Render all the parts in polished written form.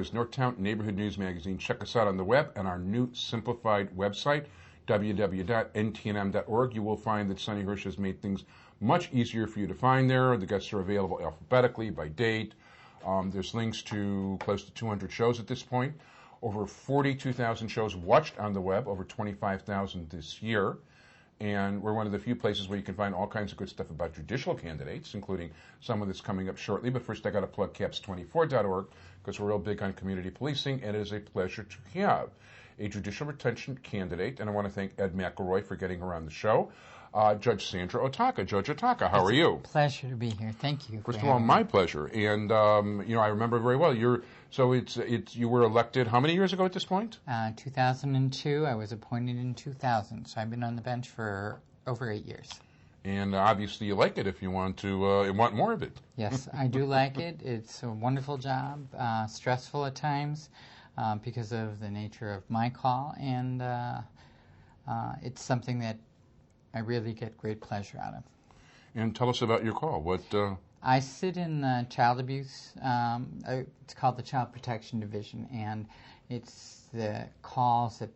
Hartford's Northtown Neighborhood News Magazine. Check us out on the web and our new simplified website, www.ntnm.org. You will find that Sonny Hersh has made things much easier for you to find there. The guests are available alphabetically, by date. There's links to close to 200 shows at this point. Over 42,000 shows watched on the web, over 25,000 this year. And we're one of the few places where you can find all kinds of good stuff about judicial candidates, including someone that's coming up shortly. But first, I got to plug caps24.org because we're real big on community policing, and it is a pleasure to have a judicial retention candidate. And I want to thank Ed McElroy for getting her on the show. Judge Sandra Otaka. Judge Otaka, how are you? Pleasure to be here. Thank you. First of all, my pleasure. And I remember very well. You were elected how many years ago at this point? 2002. I was appointed in 2000, so I've been on the bench for over 8 years. And obviously, you like it. If you want to want more of it. Yes, I do like it. It's a wonderful job. Stressful at times because of the nature of my call, and it's something that I really get great pleasure out of. And tell us about your call. I sit in the child abuse. It's called the Child Protection Division, and it's the calls that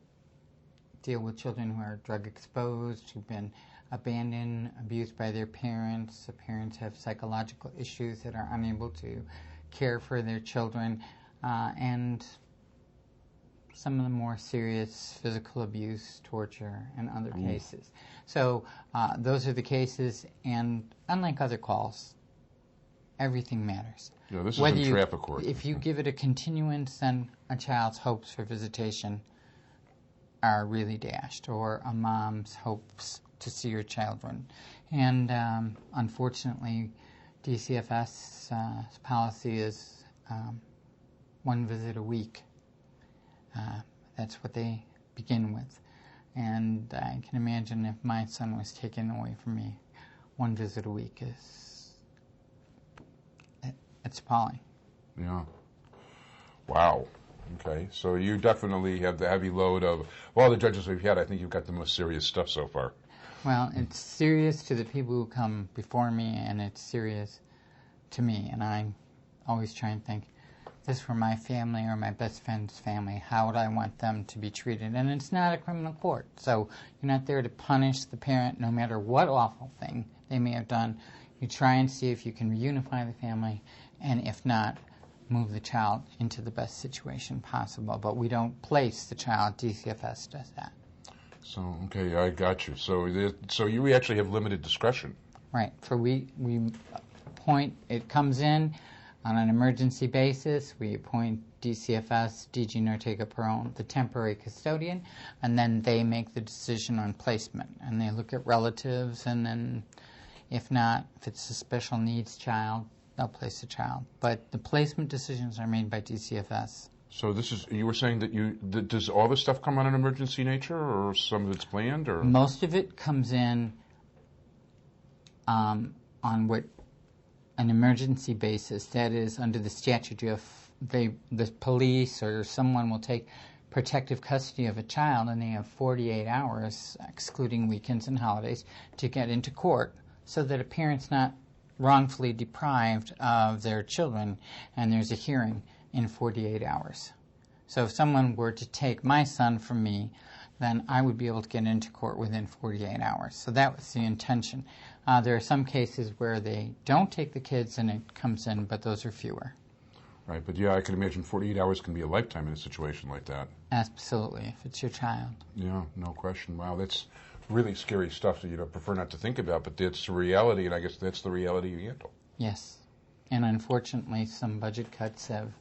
deal with children who are drug exposed, who've been abandoned, abused by their parents. The parents have psychological issues that are unable to care for their children, and some of the more serious physical abuse, torture, and other cases. So those are the cases, and unlike other calls, everything matters. Yeah, this isn't traffic court. If you give it a continuance, then a child's hopes for visitation are really dashed, or a mom's hopes to see her children. And unfortunately, DCFS policy is 1 visit a week. That's what they begin with. And I can imagine if my son was taken away from me, 1 visit a week it's appalling. Yeah. Wow. Okay. So you definitely have the heavy load of all the judges we've had. I think you've got the most serious stuff so far. Well, it's serious to the people who come before me, and it's serious to me. And I always try and think, if this were my family or my best friend's family, how would I want them to be treated? And it's not a criminal court, so you're not there to punish the parent no matter what awful thing they may have done. You try and see if you can reunify the family, and if not, move the child into the best situation possible. But we don't place the child. DCFS does that. So, okay, I got you. So you actually have limited discretion. Right. For we appoint, it comes in on an emergency basis. We appoint DCFS, DG Nortega Peron, the temporary custodian, and then they make the decision on placement. And they look at relatives, and then if not, if it's a special needs child, they'll place the child. But the placement decisions are made by DCFS. So you were saying that does all this stuff come on an emergency nature, or some of it's planned, or? Most of it comes in on what an emergency basis. That is, under the statute, if the police or someone will take protective custody of a child, and they have 48 hours, excluding weekends and holidays, to get into court, so that a parent's not wrongfully deprived of their children, and there's a hearing in 48 hours. So if someone were to take my son from me, then I would be able to get into court within 48 hours. So that was the intention. There are some cases where they don't take the kids and it comes in, but those are fewer. Right, but yeah, I can imagine 48 hours can be a lifetime in a situation like that. Absolutely, if it's your child. Yeah, no question. Wow, that's really scary stuff that you prefer not to think about, but that's the reality, and I guess that's the reality you handle. Yes, and unfortunately some budget cuts have,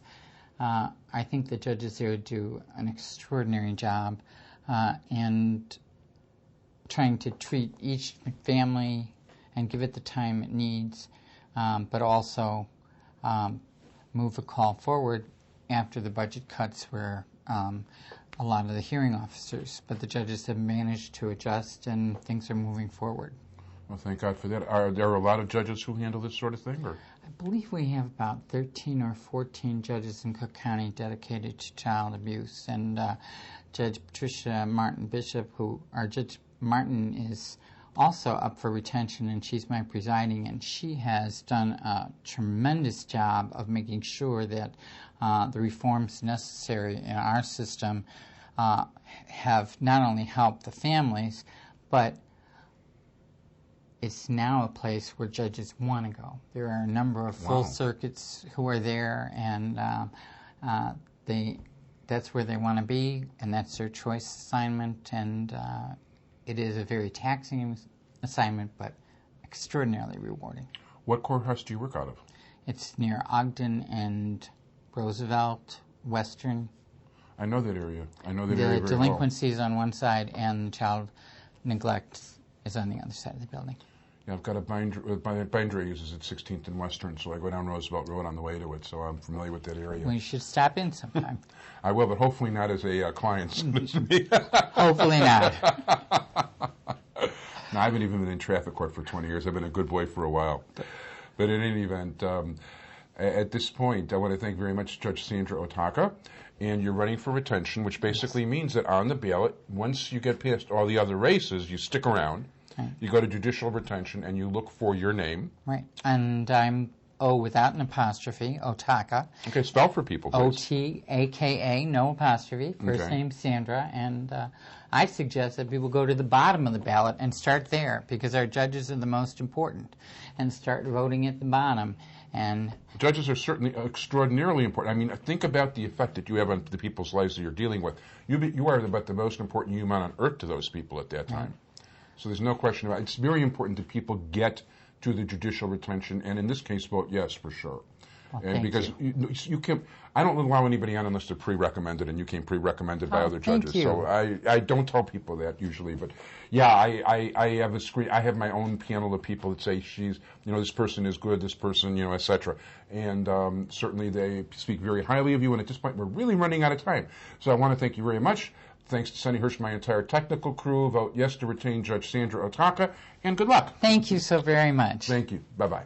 I think the judges there do an extraordinary job and trying to treat each family and give it the time it needs, but also move a call forward after the budget cuts where a lot of the hearing officers, but the judges have managed to adjust and things are moving forward. Well, thank God for that. Are there a lot of judges who handle this sort of thing? Or? I believe we have about 13 or 14 judges in Cook County dedicated to child abuse, and Judge Patricia Martin Bishop, Judge Martin is also up for retention, and she's my presiding, and she has done a tremendous job of making sure that the reforms necessary in our system have not only helped the families, but it's now a place where judges want to go. There are a number of full circuits who are there, and that's where they want to be, and that's their choice assignment, and it is a very taxing assignment, but extraordinarily rewarding. What courthouse do you work out of? It's near Ogden and Roosevelt, Western. I know that area. I know that area very well. The delinquency is on one side, and child neglect is on the other side of the building. Yeah, I've got a binder I use at 16th and Western, so I go down Roosevelt Road on the way to it, so I'm familiar with that area. Well, you should stop in sometime. I will, but hopefully not as a client. Hopefully not. No, I haven't even been in traffic court for 20 years. I've been a good boy for a while. But in any event, at this point, I want to thank very much Judge Sandra Otaka. And you're running for retention, which basically means that on the ballot, once you get past all the other races, you stick around. Right. You go to judicial retention and you look for your name. Right. And I'm O without an apostrophe, Otaka. Okay, spell for people, please. O-T-A-K-A, no apostrophe. First name Sandra. And I suggest that people go to the bottom of the ballot and start there, because our judges are the most important, and start voting at the bottom. And judges are certainly extraordinarily important. I mean, think about the effect that you have on the people's lives that you're dealing with. You are about the most important human on earth to those people at that time. Right. So there's no question about it. It's very important that people get to the judicial retention, and in this case, vote yes for sure. Well, and because you can't, I don't allow anybody on unless they're pre-recommended, and you came pre-recommended by other judges. So I don't tell people that usually, but yeah, I have a screen. I have my own panel of people that say this person is good, this person, etc. And certainly they speak very highly of you. And at this point, we're really running out of time. So I want to thank you very much. Thanks to Sonny Hersh, my entire technical crew. Vote yes to retain Judge Sandra Otaka, and good luck. Thank you so very much. Thank you. Bye-bye.